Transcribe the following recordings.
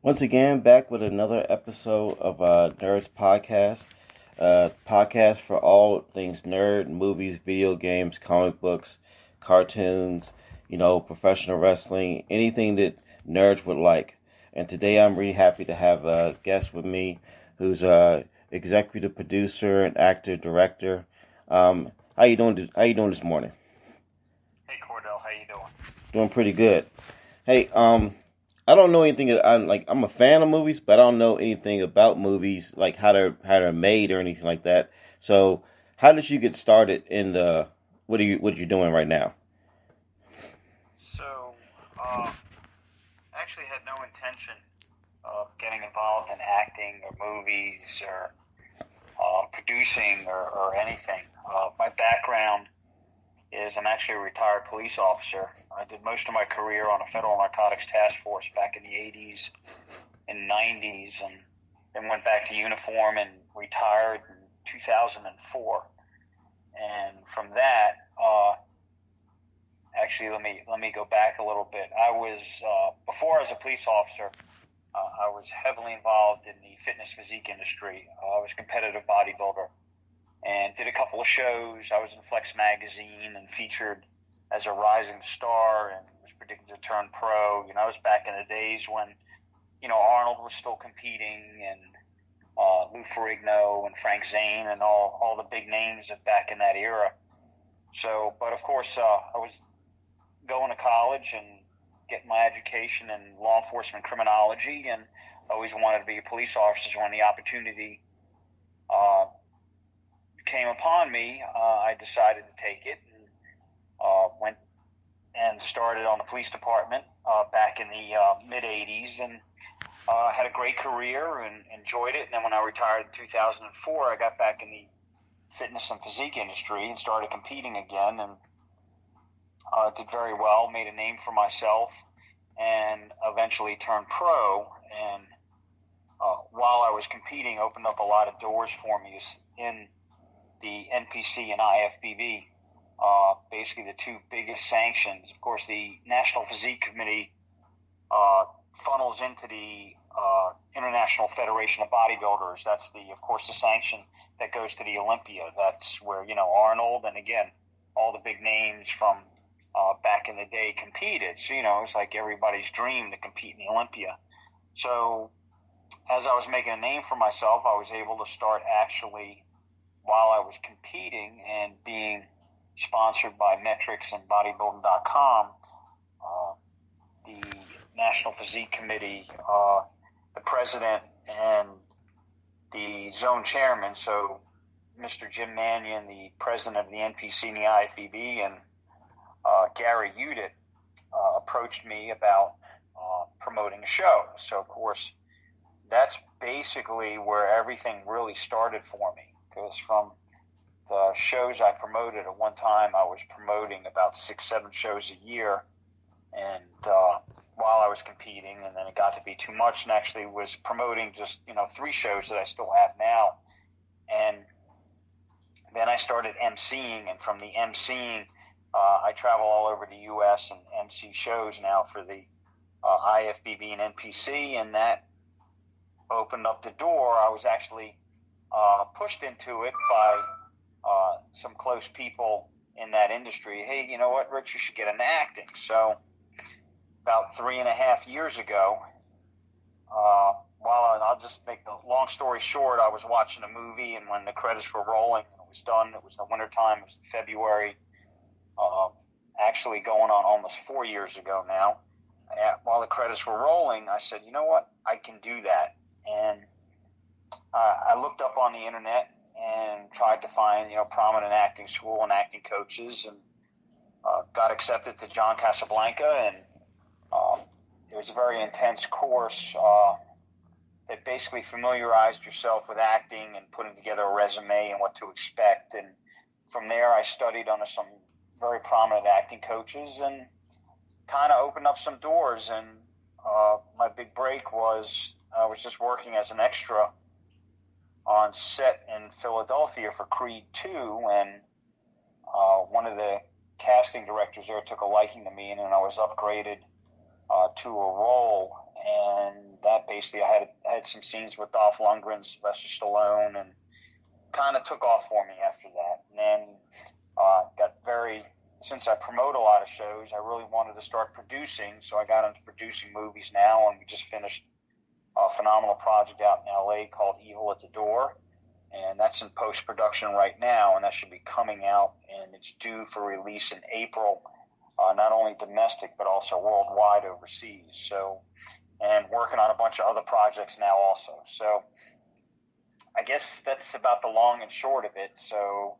Once again, back with another episode of Nerds Podcast. Podcast for all things nerd, movies, video games, comic books, cartoons, professional wrestling, anything that nerds would like. And today I'm really happy to have a guest with me who's a executive producer and actor, director. How you doing? How you doing this morning? Hey Cordell, how you doing? Doing pretty good. Hey, I don't know anything. I'm a fan of movies, but I don't know anything about movies, like how they're made or anything like that. So, how did you get started in the what you're doing right now? So, actually had no intention of getting involved in acting or movies or producing or anything. My background is I'm actually a retired police officer. I did most of my career on a federal narcotics task force back in the 80s and 90s, and then went back to uniform and retired in 2004. And from that, actually, let me go back a little bit. I was before I was a police officer, I was heavily involved in the fitness physique industry. I was a competitive bodybuilder and did a couple of shows. I was in Flex magazine and featured as a rising star, and was predicted turn pro. You know, I was back in the days when, you know, Arnold was still competing, and Lou Ferrigno and Frank Zane and all the big names of back in that era. So, but of course, I was going to college and getting my education in law enforcement criminology, and always wanted to be a police officer. When the opportunity came upon me, I decided to take it, and went and started on the police department back in the mid-'80s, and had a great career and enjoyed it. And then when I retired in 2004, I got back in the fitness and physique industry and started competing again, and did very well, made a name for myself, and eventually turned pro. And while I was competing, opened up a lot of doors for me in the NPC and IFBB, basically the two biggest sanctions. Of course, the National Physique Committee funnels into the International Federation of Bodybuilders. That's of course, the sanction that goes to the Olympia. That's where, you know, Arnold and, again, all the big names from back in the day competed. So, you know, it's like everybody's dream to compete in the Olympia. So as I was making a name for myself, I was able to start actually, while I was competing and being sponsored by Metrics and Bodybuilding.com, the National Physique Committee, the president and the zone chairman, so Mr. Jim Mannion, the president of the NPC and the IFBB, and Gary Udit approached me about promoting a show. So, of course, that's basically where everything really started for me, because from the shows I promoted, at one time I was promoting about 6-7 shows a year, and while I was competing, and then it got to be too much, and actually was promoting just, you know, 3 shows that I still have now. And then I started emceeing, and from the emceeing, I travel all over the U.S. and MC shows now for the IFBB and NPC, and that opened up the door. I was actually pushed into it by some close people in that industry. Hey, you know what, Rich, you should get into acting. So about 3.5 years ago, I'll just make the long story short, I was watching a movie, and when the credits were rolling and it was done, it was the wintertime, it was February, actually going on almost 4 years ago now. While the credits were rolling, I said, you know what, I can do that. And I looked up on the internet and tried to find, you know, prominent acting school and acting coaches, and got accepted to John Casablanca, and it was a very intense course that basically familiarized yourself with acting and putting together a resume and what to expect. And from there, I studied under some very prominent acting coaches and kind of opened up some doors. And my big break was I was just working as an extra on set in Philadelphia for Creed 2, and one of the casting directors there took a liking to me, and then I was upgraded to a role, and that basically I had some scenes with Dolph Lundgren, Sylvester Stallone, and kind of took off for me after that. And then since I promote a lot of shows, I really wanted to start producing, so I got into producing movies now, and we just finished a phenomenal project out in LA called Evil at the Door, and that's in post-production right now, and that should be coming out, and it's due for release in April, not only domestic but also worldwide overseas. So, and working on a bunch of other projects now also. So I guess that's about the long and short of it. So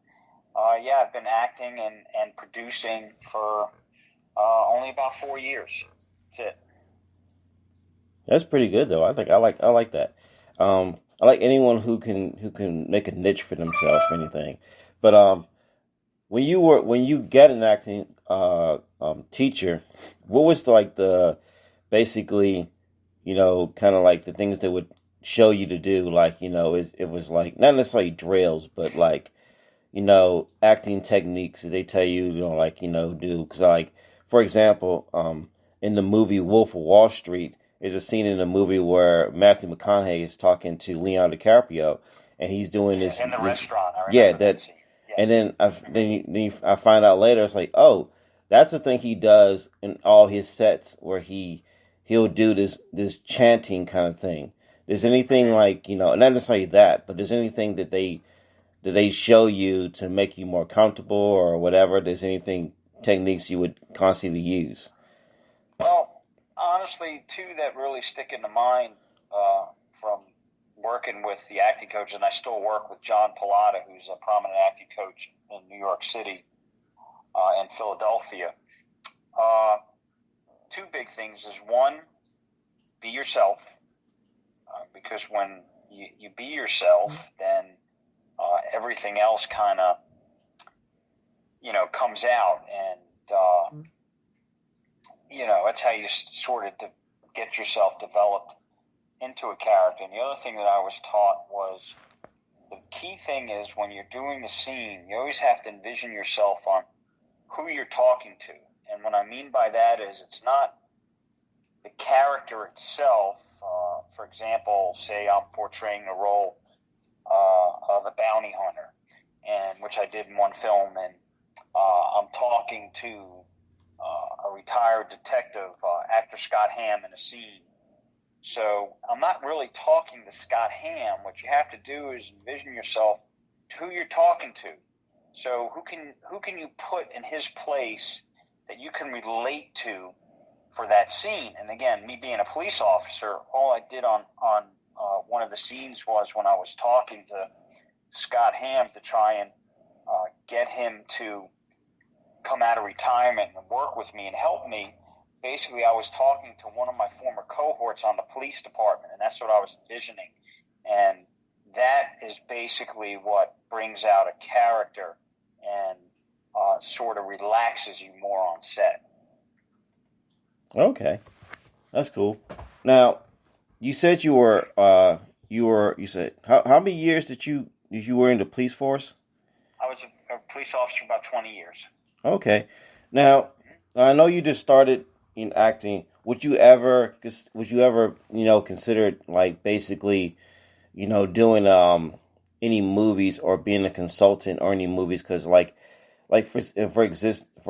yeah, I've been acting and producing for only about 4 years. That's it. That's pretty good, though. I like that. I like anyone who can make a niche for themselves or anything. But when you get an acting teacher, what was the basically, you know, kind of like the things that would show you to do, like, you know, it was like not necessarily drills, but like, you know, acting techniques that they tell you, you know, like, you know, do. Because, like, for example, in the movie Wolf of Wall Street, there's a scene in the movie where Matthew McConaughey is talking to Leonardo DiCaprio, and he's doing this in the restaurant. that scene. Yes. And then I find out later, it's like, oh, that's the thing he does in all his sets where he'll do this chanting kind of thing. There's anything like, not necessarily that, but there's anything that they show you to make you more comfortable or whatever? There's anything techniques you would constantly use? Well, honestly, two that really stick into mind from working with the acting coach, and I still work with John Pilata, who's a prominent acting coach in New York City and Philadelphia. Two big things is one, be yourself, because when you be yourself, then everything else kind of, comes out, and that's how you sort of get yourself developed into a character. And the other thing that I was taught was the key thing is when you're doing the scene, you always have to envision yourself on who you're talking to. And what I mean by that is it's not the character itself. For example, say I'm portraying the role of a bounty hunter, and which I did in one film, and I'm talking to a retired detective, actor Scott Hamm, in a scene. So I'm not really talking to Scott Hamm. What you have to do is envision yourself to who you're talking to. So who can you put in his place that you can relate to for that scene? And again, me being a police officer, all I did on one of the scenes was when I was talking to Scott Hamm to try and get him to come out of retirement and work with me and help me. Basically, I was talking to one of my former cohorts on the police department, and that's what I was envisioning. And that is basically what brings out a character and sort of relaxes you more on set. Okay, that's cool. Now, you said you said how many years did you were in the police force? I was a police officer about 20 years. Okay. Now, I know you just started in acting. Would you ever consider like basically, doing any movies or being a consultant or any movies? Because for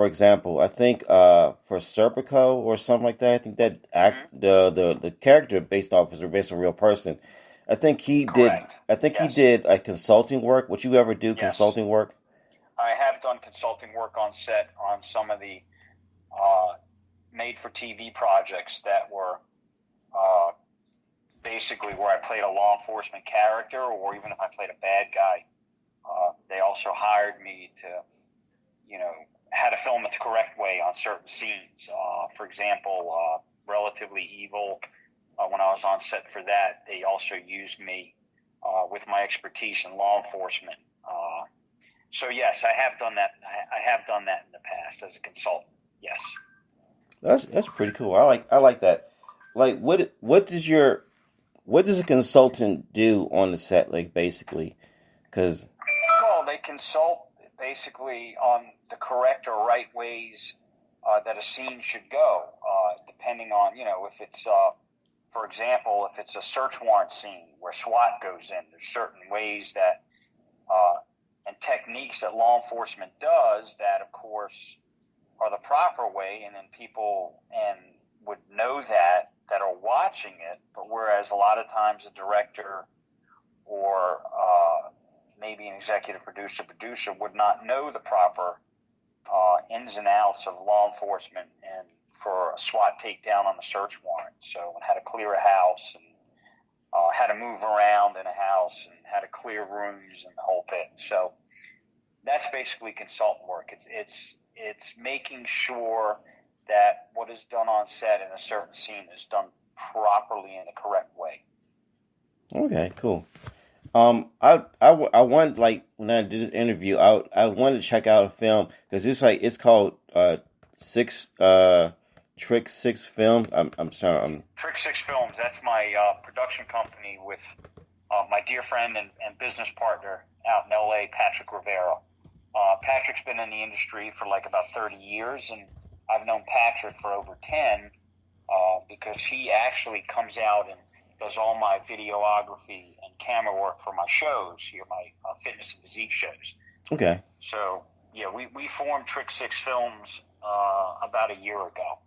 example, I think for Serpico or something like that, I think that the character based off is based on a real person. I think he Correct. did. I think he Yes. did like consulting work. Would you ever do Yes. consulting work? I have done consulting work on set on some of the made-for-TV projects that were basically where I played a law enforcement character, or even if I played a bad guy. They also hired me to, how to film it the correct way on certain scenes. For example, Relatively Evil, when I was on set for that, they also used me with my expertise in law enforcement. So yes, I have done that. I have done that in the past as a consultant. Yes. That's pretty cool. I like that. Like what does a consultant do on the set, like basically? Because Well, they consult basically on the correct or right ways that a scene should go, depending on if it's for example, if it's a search warrant scene where SWAT goes in, there's certain ways that and techniques that law enforcement does that, of course, are the proper way, and then people would know that are watching it. But whereas a lot of times a director or maybe an executive producer would not know the proper ins and outs of law enforcement and for a SWAT takedown on a search warrant. So how to clear a house and how to move around in a house and how to clear rooms and the whole bit. So that's basically consultant work. It's making sure that what is done on set in a certain scene is done properly in the correct way. okay, cool. I wanted, like, when I did this interview, I wanted to check out a film because it's called Trick Six Films. I'm sorry. Trick Six Films. That's my production company with my dear friend and business partner out in L.A., Patrick Rivera. Patrick's been in the industry for like about 30 years, and I've known Patrick for over 10 because he actually comes out and does all my videography and camera work for my shows here, my fitness and physique shows. Okay. So, yeah, we formed Trick Six Films about a year ago.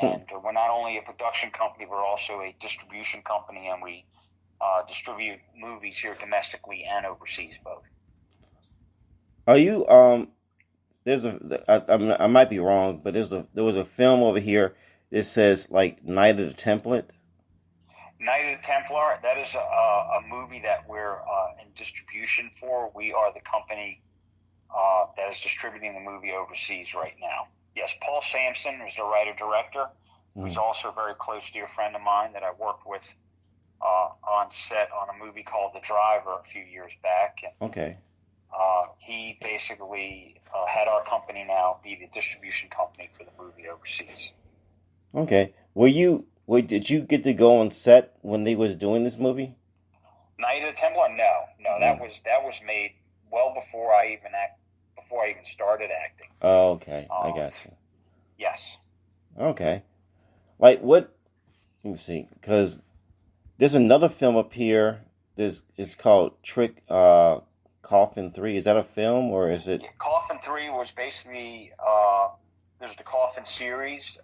And we're not only a production company, we're also a distribution company, and we distribute movies here domestically and overseas both. Are you there's I might be wrong, but there was a film over here that says like Night of the Templar. Night of the Templar, that is a movie that we're in distribution for. We are the company that is distributing the movie overseas right now. Yes, Paul Sampson is the writer-director, who's also a very close dear friend of mine that I worked with on set on a movie called The Driver a few years back. And, Okay. he basically had our company now be the distribution company for the movie overseas. Okay. Did you get to go on set when they was doing this movie? Night of the Templar? No. That was made well before I even started acting. Oh, okay. I got you. Yes. Okay. Like what? Let me see. Because there's another film up here. It's called Coffin 3. Is that a film or is it? Yeah, Coffin 3 was basically there's the Coffin series,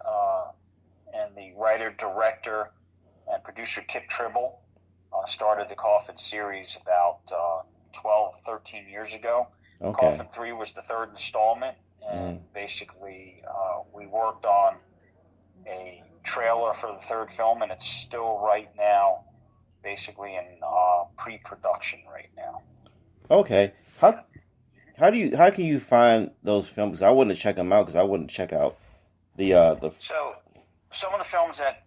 and the writer, director, and producer Kip Tribble started the Coffin series about 12, 13 years ago. Okay. Coffin 3 was the third installment, and basically we worked on a trailer for the third film, and it's still right now basically in pre-production right now. Okay. How can you find those films? I wouldn't check them out because I wouldn't check out the. So some of the films that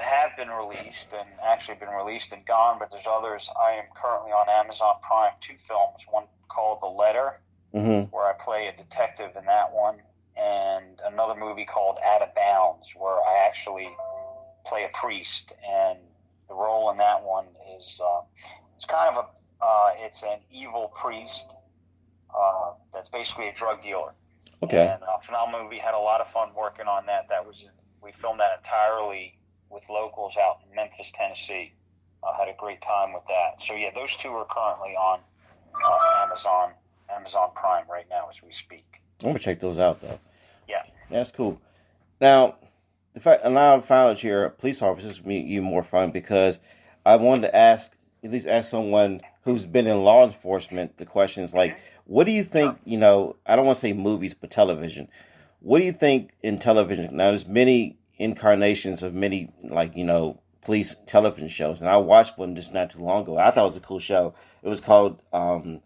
have been released and actually been released and gone, but there's others. I am currently on Amazon Prime, 2 films. One called The Letter, where I play a detective in that one, and another movie called Out of Bounds, where I actually play a priest, and the role in that one is it's kind of it's an evil priest that's basically a drug dealer. Okay. And phenomenal movie. Had a lot of fun working on that. We filmed that entirely with locals out in Memphis, Tennessee. Had a great time with that. So yeah, those 2 are currently on Amazon Prime right now as we speak. I'm gonna check those out though. Yeah. That's cool. Now, now I found out you're a police officer. This makes you more fun because I wanted to at least ask someone who's been in law enforcement the questions like, what do you think, I don't want to say movies, but television. What do you think in television? Now, there's many incarnations of many, police television shows, and I watched one just not too long ago. I thought it was a cool show. It was called, I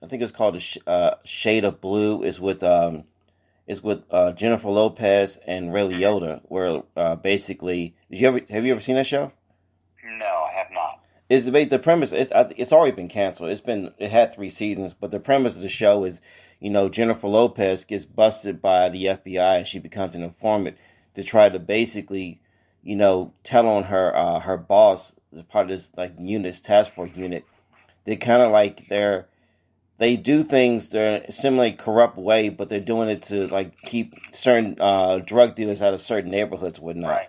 think it was called Shade of Blue. It's with Jennifer Lopez and Ray Liotta, where basically, have you ever seen that show? No, I have not. The premise? It's already been canceled. It had 3 seasons, but the premise of the show is, Jennifer Lopez gets busted by the FBI and she becomes an informant to try to basically, tell on her boss as part of this task force unit. They kind of they do things they're similarly corrupt way, but they're doing it to keep certain drug dealers out of certain neighborhoods and whatnot. Right.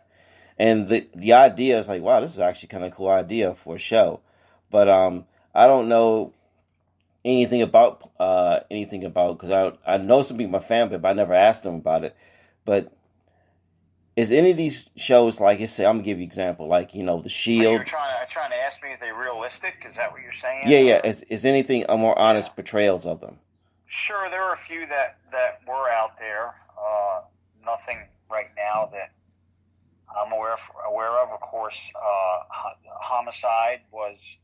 And the idea is wow, this is actually kind of a cool idea for a show. But I don't know anything about because I know some people in my family, but I never asked them about it. But is any of these shows I'm gonna give you an example, The Shield? You're trying to ask me if they're realistic? Is that what you're saying? Yeah. Is anything a more honest portrayals of them? Sure, there are a few that were out there. Nothing right now that I'm aware of. Of course, Homicide was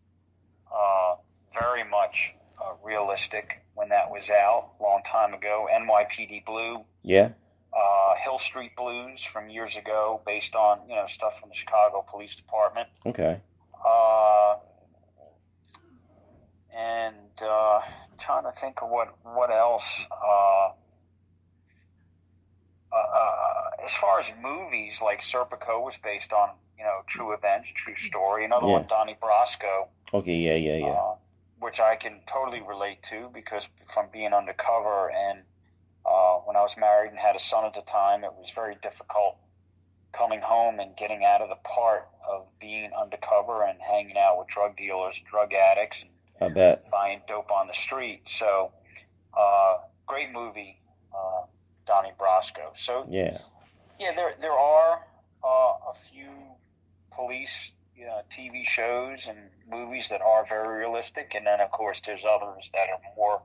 very much realistic when that was out a long time ago. NYPD Blue. Yeah. Hill Street Blues from years ago, based on stuff from the Chicago Police Department. Okay. And trying to think of what else. As far as movies, like Serpico was based on true events, true story. Another one, Donnie Brasco. Okay. Yeah. Which I can totally relate to because from being undercover and when I was married and had a son at the time, it was very difficult coming home and getting out of the part of being undercover and hanging out with drug dealers and drug addicts and I bet. buying dope on the street. So, great movie. Donnie Brasco. So Yeah. yeah, there are a few police TV shows and movies that are very realistic, and then of course there's others that are more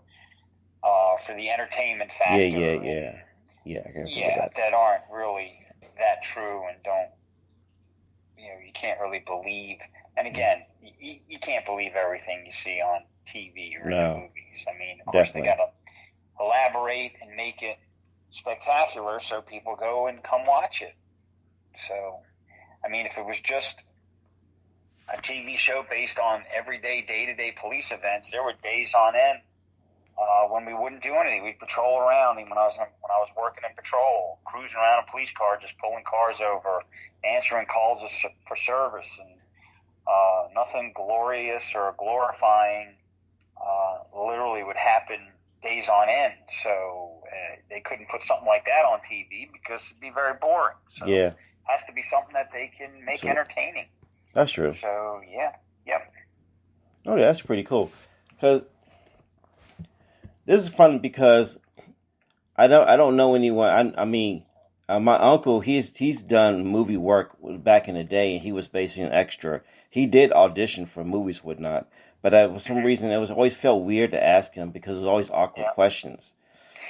for the entertainment factor. Yeah. I can feel that. That aren't really that true and don't you can't really believe. And again, you can't believe everything you see on TV or in the movies. I mean, of course, they got to elaborate and make it spectacular so people go and come watch it. So, I mean, if it was just a TV show based on everyday, day-to-day police events, there were days on end when we wouldn't do anything. We'd patrol around. Even when I was working in patrol, cruising around a police car, just pulling cars over, answering calls for service, and nothing glorious or glorifying literally would happen days on end. So they couldn't put something like that on TV because it'd be very boring. So it has to be something that they can make entertaining. That's true. So yep. Oh, yeah, that's pretty cool. Because this is funny because I don't know anyone. I mean, my uncle, he's done movie work back in the day, and he was basically an extra. He did audition for movies, whatnot, but for some reason it was always felt weird to ask him because it was always awkward questions.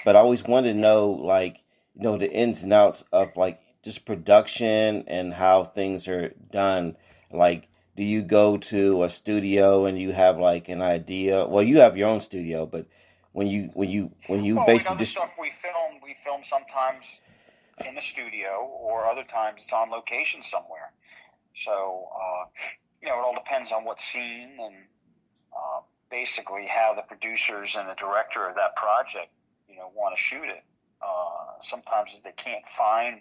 But I always wanted to know, like, the ins and outs of like just production and how things are done. Like, do you go to a studio and you have like an idea? Well, you have your own studio, but when you basically the stuff we film sometimes in the studio, or other times it's on location somewhere. So it all depends on what scene and basically how the producers and the director of that project want to shoot it. Sometimes if they can't find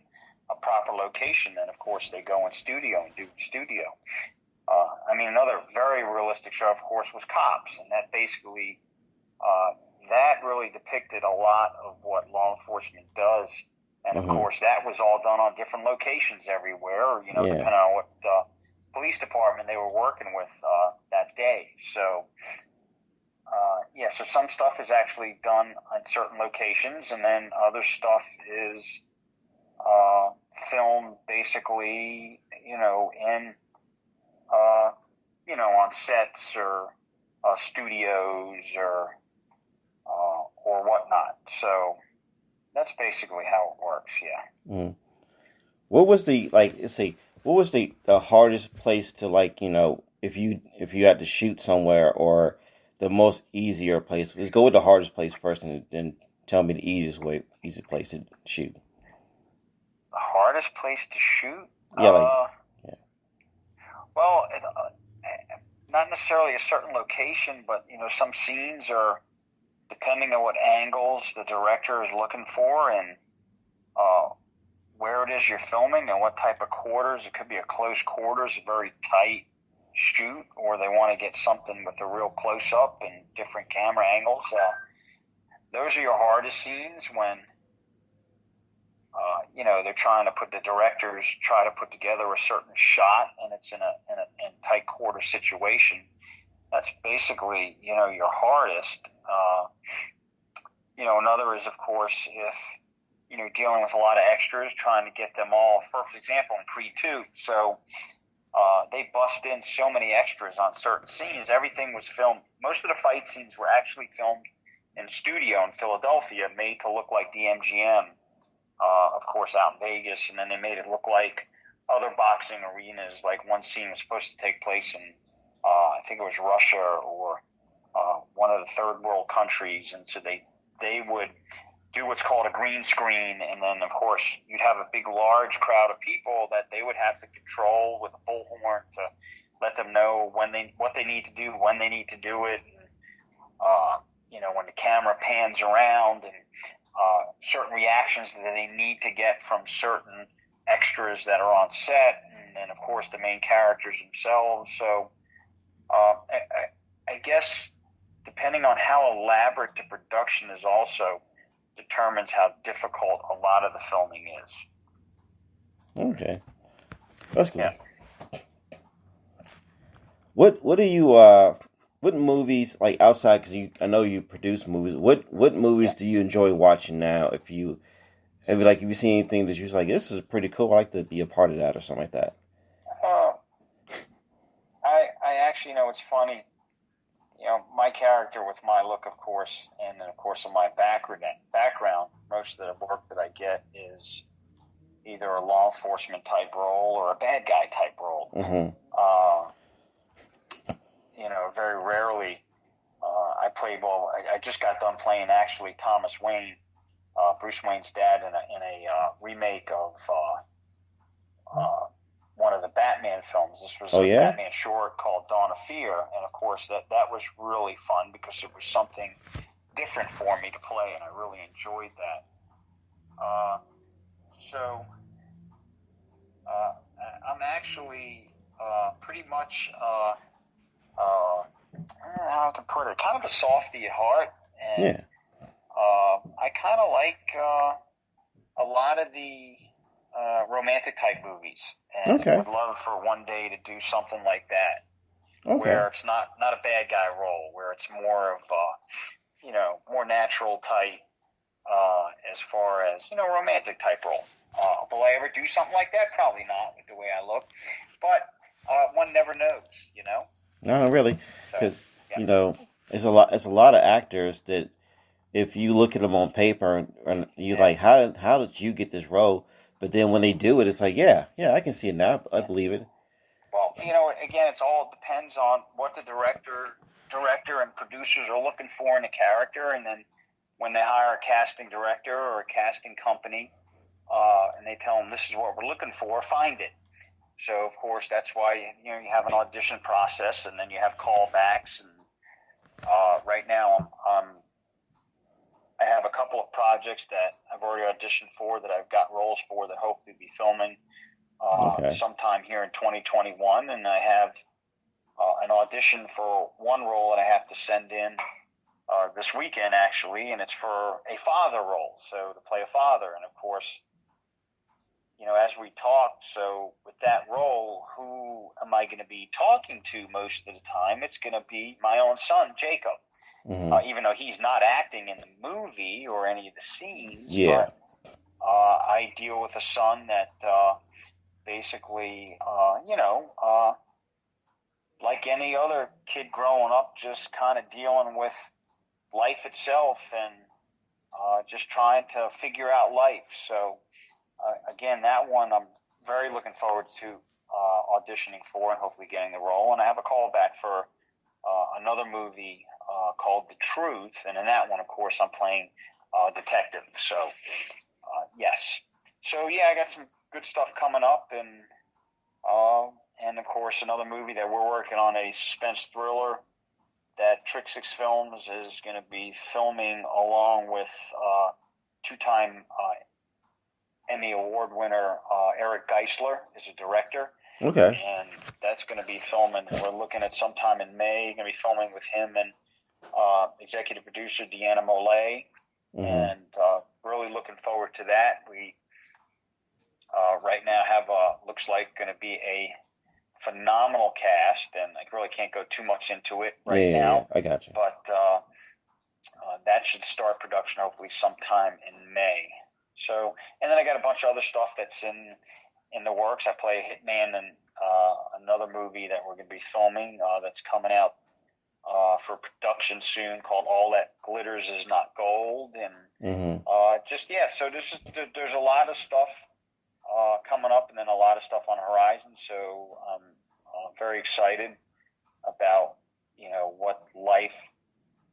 a proper location, then of course they go in studio and do studio. I mean, another very realistic show, of course, was Cops, and that basically that really depicted a lot of what law enforcement does. And of course, that was all done on different locations everywhere, depending on what police department they were working with that day. So, so some stuff is actually done on certain locations, and then other stuff is filmed basically, on sets or studios or whatnot. So that's basically how it works. Yeah. Mm. What was the hardest place to, like, if you had to shoot somewhere, or the most easier place? Let's go with the hardest place first, and then tell me the easiest place to shoot. The hardest place to shoot? Yeah. Well, not necessarily a certain location, but some scenes are depending on what angles the director is looking for, and where it is you're filming, and what type of quarters. It could be a close quarters, a very tight shoot, or they want to get something with a real close-up and different camera angles. Those are your hardest scenes when they're trying to try to put together a certain shot, and it's in a tight quarter situation. That's basically your hardest. Another is, of course, if dealing with a lot of extras, trying to get them all. For example, in Creed 2, so they bust in so many extras on certain scenes. Everything was filmed. Most of the fight scenes were actually filmed in studio in Philadelphia, made to look like the MGM, of course, out in Vegas, and then they made it look like other boxing arenas. Like one scene was supposed to take place in, I think it was Russia or one of the third world countries, and so they would do what's called a green screen, and then of course you'd have a big large crowd of people that they would have to control with a bullhorn to let them know what they need to do, when they need to do it, and, when the camera pans around, and certain reactions that they need to get from certain extras that are on set, and of course the main characters themselves. So I guess depending on how elaborate the production is also determines how difficult a lot of the filming is. Okay. That's good. Yeah. What do you what movies, like, outside, because I know you produce movies, what movies do you enjoy watching now, if you Have you seen anything that you're like, this is pretty cool? I like to be a part of that or something like that. Uh, I actually know it's funny. My character with my look, of course, and then of course of my background, most of the work that I get is either a law enforcement type role or a bad guy type role. Mm-hmm. Very rarely I play. Well, I just got done playing actually Thomas Wayne, Bruce Wayne's dad, in a remake of one of the Batman films. This was a Batman short called Dawn of Fear, and of course that was really fun because it was something different for me to play, and I really enjoyed that. So I'm actually pretty much I don't know how I can put it, kind of a softy at heart, and I kind of like a lot of the romantic type movies, and would love for one day to do something like that, where it's not a bad guy role, where it's more of more natural type, as far as romantic type role. Will I ever do something like that? Probably not with the way I look, but one never knows, No, really, because it's a lot of actors that if you look at them on paper and you're like, how did you get this role? But then when they do it, it's like, yeah, I can see it now. I believe it. Well, again, it all depends on what the director and producers are looking for in a character, and then when they hire a casting director or a casting company, and they tell them this is what we're looking for, find it. So of course that's why you have an audition process, and then you have callbacks. And right now I have a couple of projects that I've already auditioned for, that I've got roles for, that hopefully be filming sometime here in 2021, and I have an audition for one role that I have to send in this weekend actually, and it's for a father role, so to play a father. And of course, as we talk, so with that role, who am I going to be talking to most of the time? It's going to be my own son, Jacob. Mm-hmm. Even though he's not acting in the movie or any of the scenes, but I deal with a son that basically, like any other kid growing up, just kind of dealing with life itself and just trying to figure out life. So again, that one I'm very looking forward to auditioning for and hopefully getting the role. And I have a call back for another movie called The Truth, and in that one, of course, I'm playing detective. So yes. So yeah, I got some good stuff coming up, and of course another movie that we're working on, a suspense thriller that Trick Six Films is going to be filming along with two-time Emmy Award winner Eric Geisler is a director. Okay. And that's going to be filming. We're looking at sometime in May. Going to be filming with him and executive producer Deanna Molay. Mm-hmm. And really looking forward to that. We right now have looks like going to be a phenomenal cast, and I really can't go too much into it right now. I got you. But that should start production hopefully sometime in May. So, and then I got a bunch of other stuff that's in the works. I play a hitman in another movie that we're going to be filming that's coming out for production soon, called All That Glitters Is Not Gold. And so there's a lot of stuff coming up, and then a lot of stuff on the horizon. So I'm very excited about what life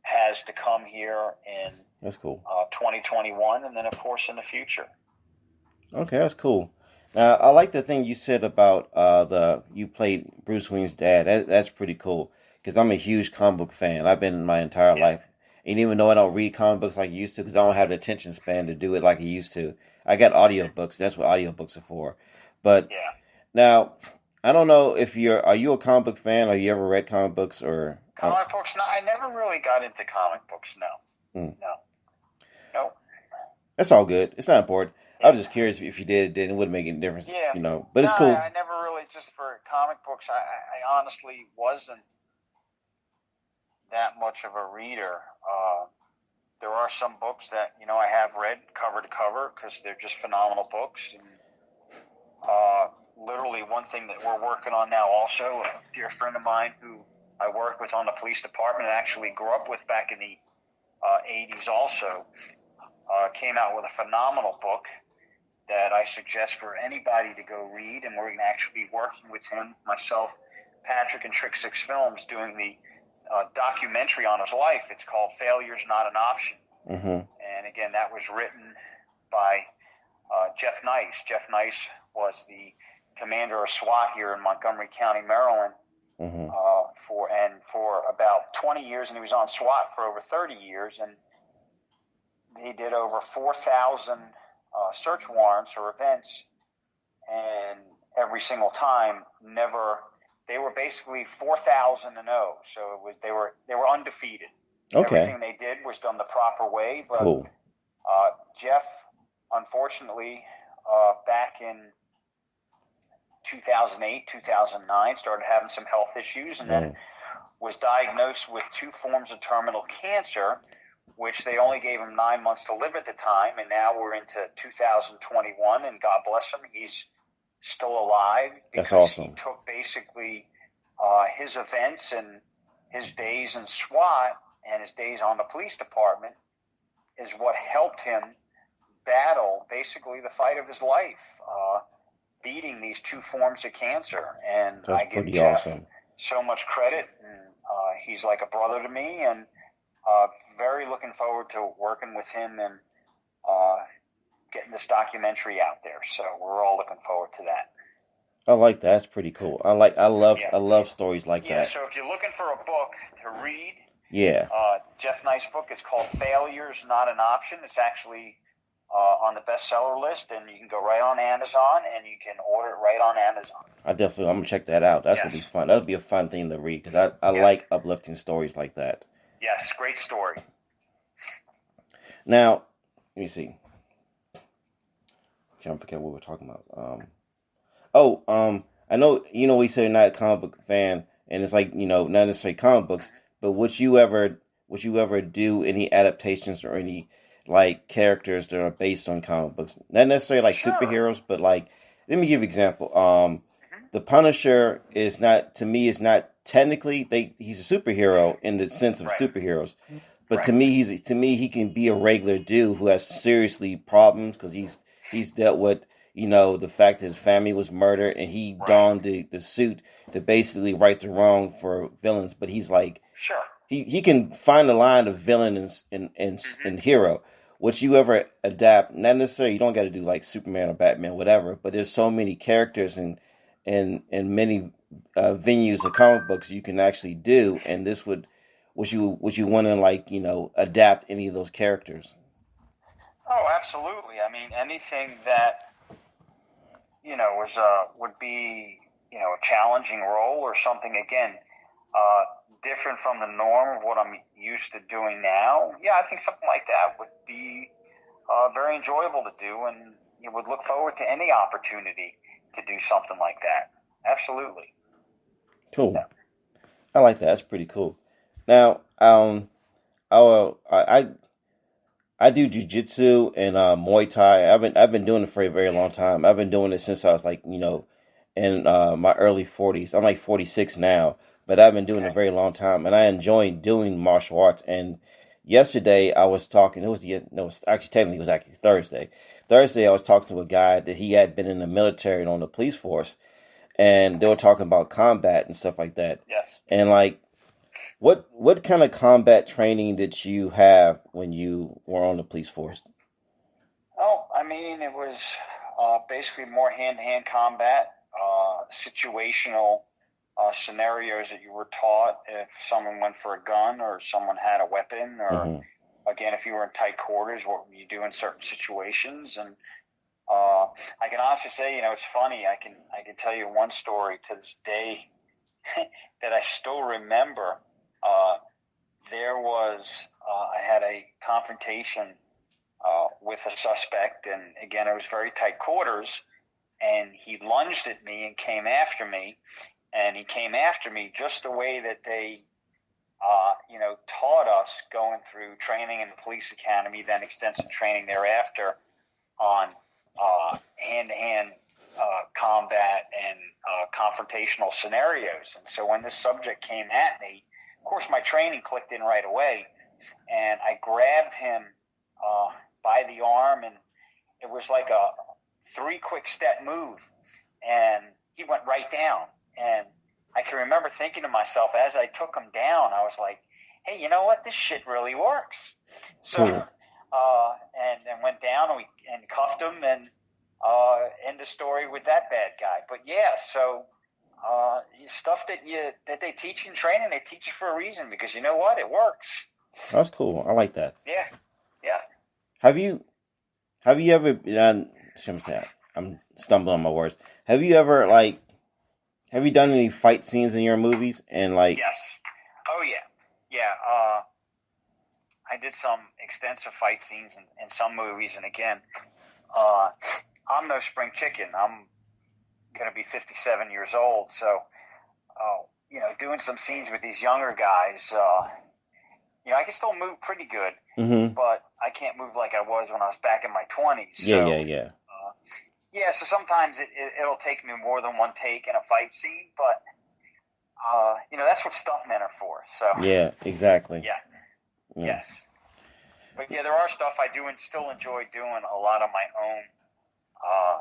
has to come here in that's cool 2021, and then of course in the future. Okay, that's cool. Now I like the thing you said about you played Bruce Wayne's dad. That's pretty cool, because I'm a huge comic book fan. I've been my entire life, and even though I don't read comic books like I used to, because I don't have the attention span to do it like I used to. I got audiobooks. That's what audiobooks are for. But now, I don't know if are you a comic book fan? Or you ever read comic books or comic books? No, I never really got into comic books. No. That's all good. It's not important. I was just curious if you did, it wouldn't make any difference. But it's cool. I never really, just for comic books, I honestly wasn't that much of a reader. there are some books that, I have read cover to cover because they're just phenomenal books. And literally one thing that we're working on now also, a dear friend of mine who I work with on the police department and actually grew up with back in the 80s also, came out with a phenomenal book that I suggest for anybody to go read. And we're going to actually be working with him, myself, Patrick, and Trick Six Films, doing the documentary on his life. It's called Failure's Not an Option. Mm-hmm. And again, that was written by Jeff Nice. Jeff Nice was the commander of SWAT here in Montgomery County, Maryland, Mm-hmm. for about 20 years, and he was on SWAT for over 30 years, and he did over 4,000 search warrants or events, and every single time, they were basically 4,000-0. So they were undefeated. Okay. Everything they did was done the proper way. But Cool. Jeff, unfortunately, back in 2008, 2009, started having some health issues, and then was diagnosed with 2 forms of terminal cancer, which they only gave him 9 months to live at the time. And now we're into 2021, and God bless him, he's still alive. That's awesome. He took basically his events and his days in SWAT and his days on the police department is what helped him battle basically the fight of his life, beating these 2 forms of cancer. And That's I give pretty Jeff awesome. so much credit, and he's like a brother to me, and very looking forward to working with him and getting this documentary out there. So we're all looking forward to that. I like that. That's pretty cool. I love stories like that. So if you're looking for a book to read, Jeff Nice book, it's called Failure's Not an Option. It's actually on the bestseller list, and you can go right on Amazon, and you can order it right on Amazon. I'm gonna check that out. That's gonna be fun. That'll be a fun thing to read because I like uplifting stories like that. Yes, great story. Now, let me see. I'm trying to forget what we're talking about. I know we say you're not a comic book fan, and it's like not necessarily comic books, but would you ever do any adaptations or any like characters that are based on comic books? Not necessarily like superheroes, but like let me give you an example. The Punisher is not technically he's a superhero in the sense of superheroes, but to me he can be a regular dude who has seriously problems because he's dealt with the fact that his family was murdered and he donned the suit to basically right the wrong for villains, but he's like he can find the line of villain and hero. Would you ever adapt? Not necessarily, you don't got to do like Superman or Batman, whatever. But there's so many characters and many venues of comic books you can actually do. And this would you want to adapt any of those characters? Oh, absolutely. I mean, anything that would be a challenging role or something again. Different from the norm of what I'm used to doing now. Yeah, I think something like that would be very enjoyable to do, and you would look forward to any opportunity to do something like that. Absolutely. Cool. Yeah. I like that. That's pretty cool. Now, I do jiu-jitsu and Muay Thai. I've been doing it for a very long time. I've been doing it since I was like in my early 40s. I'm like 46 now. But I've been doing it a very long time, and I enjoy doing martial arts. And yesterday I was talking. It was Thursday. Thursday I was talking to a guy that he had been in the military and on the police force, and they were talking about combat and stuff like that. Yes. And like, what kind of combat training did you have when you were on the police force? Oh, I mean, it was basically more hand-to-hand combat, situational. Scenarios that you were taught if someone went for a gun or someone had a weapon, or again, if you were in tight quarters, what would you do in certain situations? And I can honestly say, it's funny. I can tell you one story to this day that I still remember. There was I had a confrontation with a suspect, and again, it was very tight quarters, and he lunged at me and came after me. And he came after me just the way that they taught us going through training in the police academy, then extensive training thereafter on hand-to-hand combat and confrontational scenarios. And so when this subject came at me, of course, my training clicked in right away, and I grabbed him by the arm, and it was like a 3 quick step move, and he went right down. And I can remember thinking to myself as I took him down, I was like, hey, you know what? This shit really works. So, and went down and cuffed him, and end the story with that bad guy. But yeah, so stuff that they teach in training, they teach you for a reason, because you know what? It works. That's cool. I like that. Yeah. Have you ever? I'm stumbling on my words. Have you ever have you done any fight scenes in your movies? And yes. Oh yeah. I did some extensive fight scenes in some movies, and again, I'm no spring chicken. I'm going to be 57 years old, so doing some scenes with these younger guys, I can still move pretty good, but I can't move like I was when I was back in my 20s. Yeah. So sometimes it'll take me more than one take in a fight scene, but that's what stuntmen are for. So yeah, exactly. Yeah. Yes. But yeah, there are stuff I do and still enjoy doing a lot of my own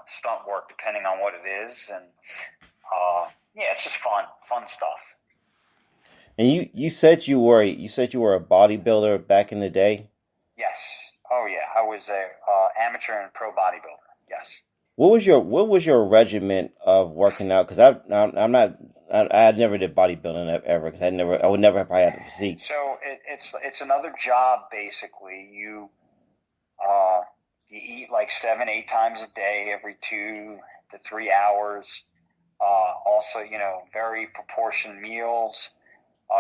stunt work, depending on what it is, and it's just fun stuff. And you said you were a bodybuilder back in the day. Yes. Oh yeah, I was a amateur and pro bodybuilder. Yes. What was your regimen of working out? Because I never did bodybuilding ever, because I would never have had a physique. So it's another job basically. You eat like 7-8 times a day, every 2 to 3 hours. Also, very proportioned meals.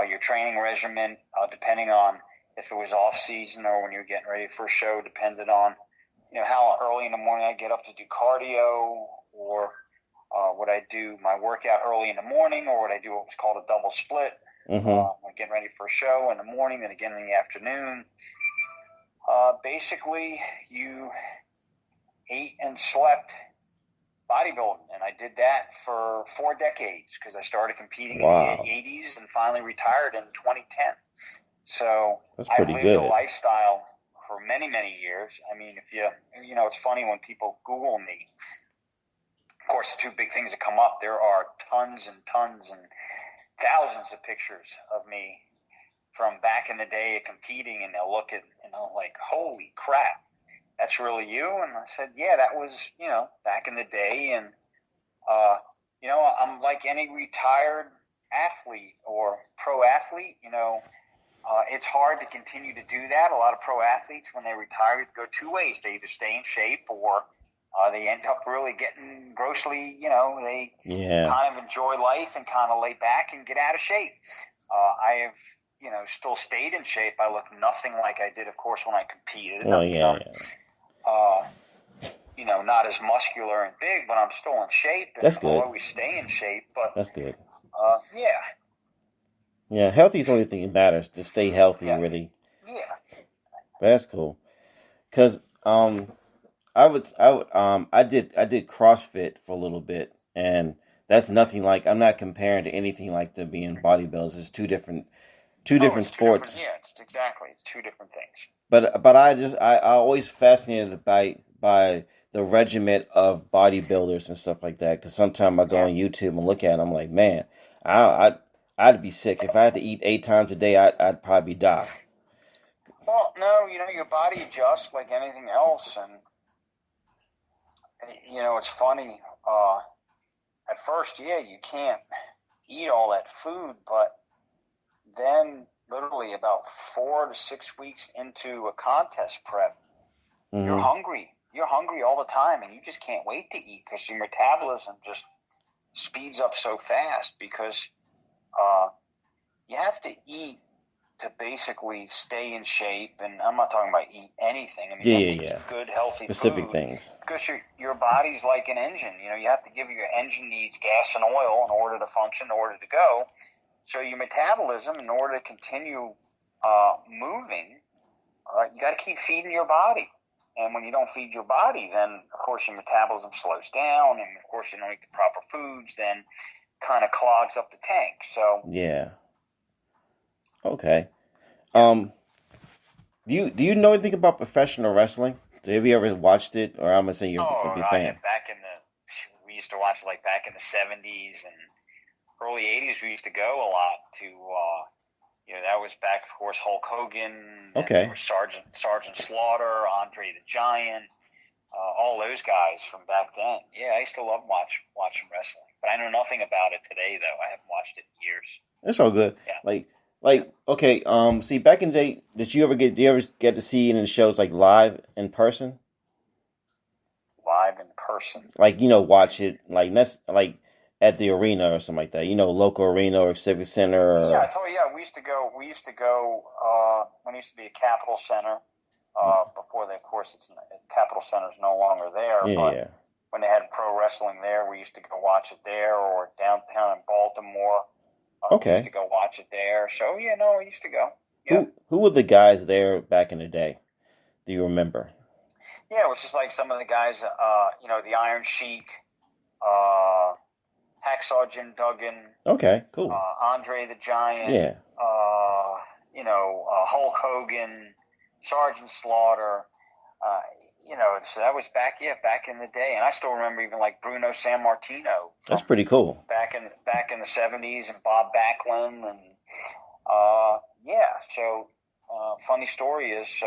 Your training regimen, depending on if it was off season or when you're getting ready for a show, depended on how early in the morning I get up to do cardio, or would I do my workout early in the morning, or would I do what's called a double split? When getting ready for a show in the morning and again in the afternoon. Basically, you ate and slept bodybuilding, and I did that for 4 decades, because I started competing in the 80s and finally retired in 2010. So I lived a lifestyle for many, many years. I mean, if it's funny when people Google me, of course, the 2 big things that come up, there are tons and tons and thousands of pictures of me from back in the day of competing, and they'll look at, like, holy crap, that's really you? And I said, yeah, that was, back in the day. And, I'm like any retired athlete or pro athlete, it's hard to continue to do that. A lot of pro athletes, when they retire, go 2 ways. They either stay in shape, or they end up really getting grossly, they kind of enjoy life and kind of lay back and get out of shape. I have, still stayed in shape. I look nothing like I did, of course, when I competed. Not as muscular and big, but I'm still in shape. That's good. I'll always stay in shape, but that's good. Yeah, healthy is the only thing that matters. To stay healthy, really. Yeah. That's cool. Cause I did CrossFit for a little bit, and that's nothing like. I'm not comparing to anything like the being bodybuilders. It's two different sports. It's 2 different things. But I always fascinated by the regiment of bodybuilders and stuff like that. Because sometimes I go on YouTube and look at it, I'm like, man, I'd be sick if I had to eat 8 times a day. I'd probably die. Well, no, your body adjusts like anything else, and it's funny. At first, you can't eat all that food, but then literally about 4 to 6 weeks into a contest prep, you're hungry. You're hungry all the time, and you just can't wait to eat, because your metabolism just speeds up so fast, because you have to eat to basically stay in shape. And I'm not talking about eat anything. I mean, you have to eat good, healthy specific food, things. Because your body's like an engine. You have to give your engine needs gas and oil in order to function, in order to go. So your metabolism, in order to continue moving, you got to keep feeding your body. And when you don't feed your body, then, of course, your metabolism slows down. And, of course, you don't eat the proper foods, then kind of clogs up the tank. So Yeah. Okay. Do you know anything about professional wrestling? Have you ever watched it, or I'm gonna say you're a big fan? We used to watch like back in the 70s and early 80s. We used to go a lot to, that was back, of course, Hulk Hogan. Okay. There was Sergeant Slaughter, Andre the Giant, all those guys from back then. Yeah, I used to love watching wrestling, but I know nothing about it today, though. I haven't watched it in years. It's all good. Yeah. Okay. See, back in the day, did you ever get to see it in shows like live in person? Live in person. Like, watch it like at the arena or something like that. Local arena or civic center. Or... Yeah, I told you. Yeah, we used to go when it used to be a Capitol Center. Before they, of course, Capitol Center is no longer there. Yeah. When they had pro wrestling there, we used to go watch it there, or downtown in Baltimore. Okay. We used to go watch it there. So we used to go. Yeah. Who were the guys there back in the day? Do you remember? Yeah, it was just like some of the guys, the Iron Sheik, Hacksaw Jim Duggan. Okay, cool. Andre the Giant. Yeah. Hulk Hogan, Sergeant Slaughter. So that was back in the day, and I still remember even like Bruno Sammartino. That's pretty cool. Back in the 70s, and Bob Backlund, and So funny story is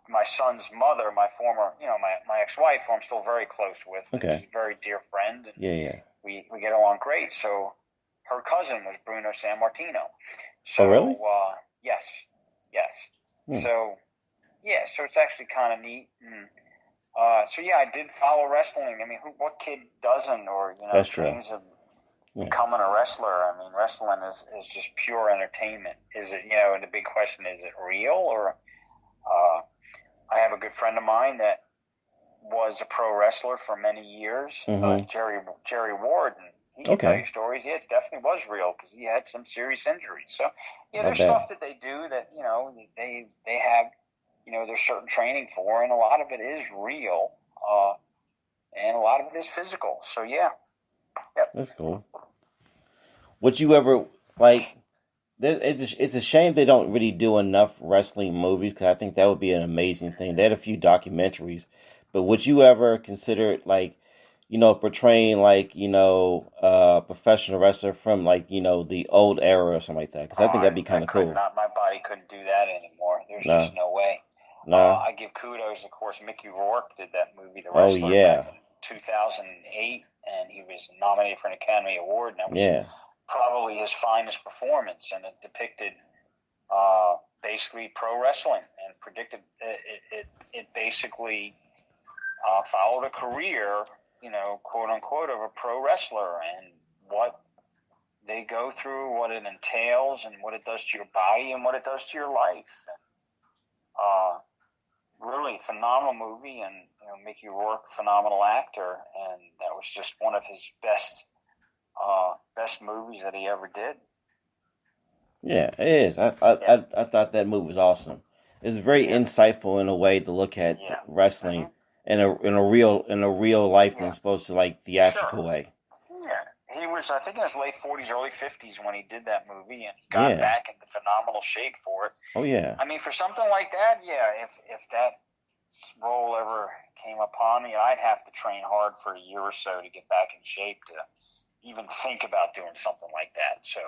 my son's mother, my former, my ex-wife, who I'm still very close with. Okay. She's a very dear friend. And yeah. We get along great. So her cousin was Bruno Sammartino. So, oh, really? Yes. So it's actually kind of neat. And, I did follow wrestling. I mean, what kid doesn't, or, That's true. dreams of becoming a wrestler? I mean, wrestling is just pure entertainment. Is it, and the big question, is it real? Or I have a good friend of mine that was a pro wrestler for many years, Jerry Ward, and he can tell you stories. Yeah, it definitely was real because he had some serious injuries. So, there's stuff that they do that, they have, there's certain training for, and a lot of it is real, and a lot of it is physical. So, yeah. Yep. That's cool. Would you ever, it's a shame they don't really do enough wrestling movies, because I think that would be an amazing thing. They had a few documentaries, but would you ever consider, portraying, professional wrestler from, the old era or something like that? Because I think that'd be kind of cool. My body couldn't do that anymore. There's just no way. No. I give kudos, of course. Mickey Rourke did that movie, The Wrestler, back in 2008, and he was nominated for an Academy Award, and that was probably his finest performance, and it depicted basically pro wrestling, and predicted it basically followed a career, quote unquote, of a pro wrestler, and what they go through, what it entails, and what it does to your body, and what it does to your life. And, really phenomenal movie, and Mickey Rourke, phenomenal actor, and that was just one of his best movies that he ever did. Yeah, it is. I thought that movie was awesome. It's very insightful in a way to look at wrestling in a real life than opposed to theatrical way. Yeah, he was, I think, in his late 40s, early 50s when he did that movie, and he got back into phenomenal shape for it. Oh yeah. I mean, for something like that, if that role ever came upon me, I'd have to train hard for a year or so to get back in shape to even think about doing something like that. So,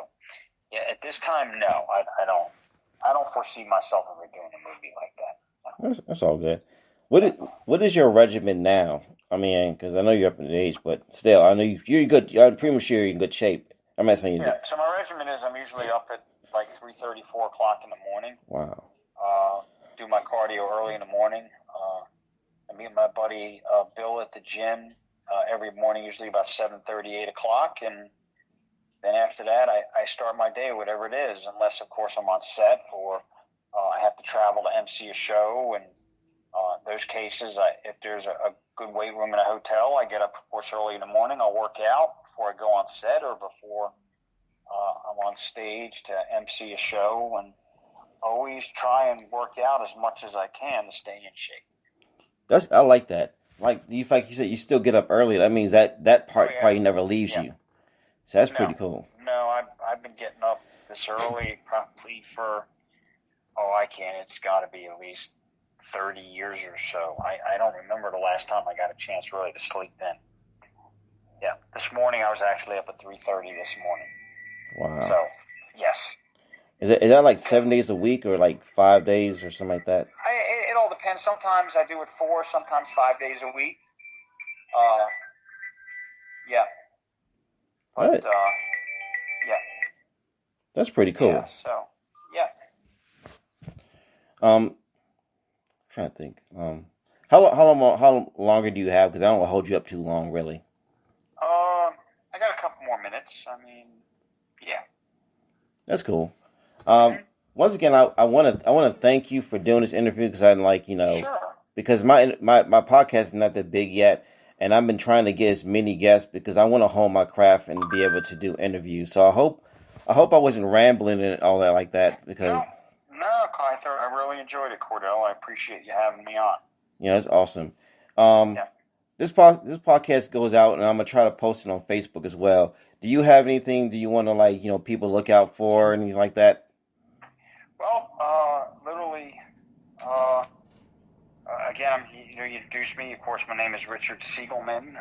at this time, no, I don't foresee myself ever doing a movie like that. No. That's all good. What is your regimen now? I mean, because I know you're up in age, but still, I know you're good. I'm pretty sure you're in good shape. I'm not saying you. Yeah. So my regimen is I'm usually up at 3:30, 4 o'clock in the morning. Wow. Do my cardio early in the morning. I meet my buddy Bill at the gym every morning, usually about 7:30, 8 o'clock, and then after that, I start my day, whatever it is, unless, of course, I'm on set or I have to travel to MC a show. And those cases, if there's a good weight room in a hotel. I get up, of course, early in the morning. I'll work out before I go on set or before I'm on stage to MC a show, and always try and work out as much as I can to stay in shape. I like that. Like you said, you still get up early. That means that part probably never leaves you. So that's pretty cool. No, I've been getting up this early probably for it's got to be at least 30 years or so. I don't remember the last time I got a chance really to sleep then. Yeah, this morning I was actually up at 3:30 this morning. Wow. So, yes. Is that like 7 days a week or like 5 days or something like that? It all depends. Sometimes I do it 4, sometimes 5 days a week. Yeah. But, yeah. That's pretty cool. Yeah, so, yeah. Trying to think. How longer do you have? Because I don't want to hold you up too long, really. I got a couple more minutes. I mean, yeah. That's cool. Once again, I want to thank you for doing this interview because Sure. Because my podcast is not that big yet, and I've been trying to get as many guests because I want to hone my craft and be able to do interviews. So I hope I wasn't rambling and all that like that because. No, I really enjoyed it, Cordell. I appreciate you having me on. Yeah, that's awesome. This podcast goes out, and I'm gonna try to post it on Facebook as well. Do you have anything? Do you want to people look out for or anything like that? Well, literally, again, you introduced me. Of course, my name is Richard Siegelman.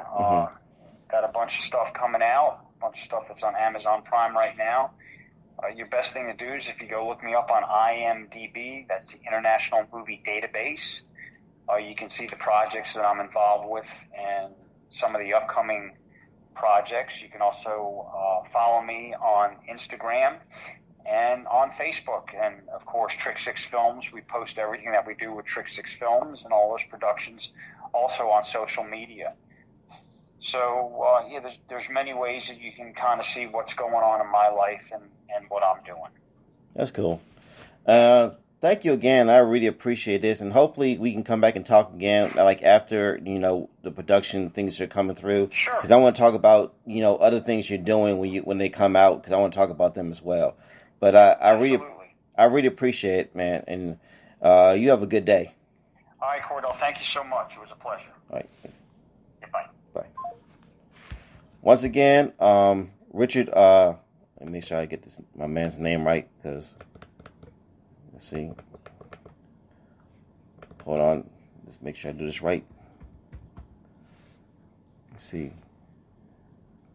Got a bunch of stuff coming out. A bunch of stuff that's on Amazon Prime right now. Your best thing to do is if you go look me up on IMDb, that's the International Movie Database. You can see the projects that I'm involved with and some of the upcoming projects. You can also follow me on Instagram and on Facebook. And, of course, Trick 6 Films. We post everything that we do with Trick 6 Films and all those productions also on social media. So, there's many ways that you can kind of see what's going on in my life and what I'm doing. That's cool. Thank you again. I really appreciate this, and hopefully we can come back and talk again, like after the production things are coming through. Sure. Because I want to talk about other things you're doing when they come out, because I want to talk about them as well. But I really appreciate it, man, and you have a good day. All right, Cordell. Thank you so much. It was a pleasure. All right. Bye. Bye. Once again, Richard. Let me make sure I get my man's name right, because. Let's see. Hold on. Let's make sure I do this right. Let's see.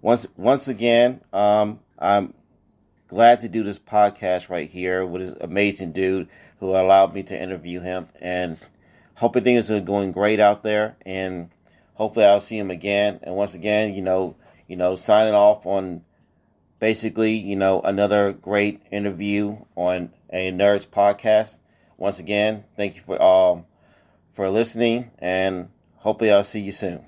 Once again, I'm glad to do this podcast right here with this amazing dude who allowed me to interview him, and hope things are going great out there, and hopefully I'll see him again. And once again, signing off on basically, another great interview on a Nerds podcast. Once again, thank you for listening, and hopefully I'll see you soon.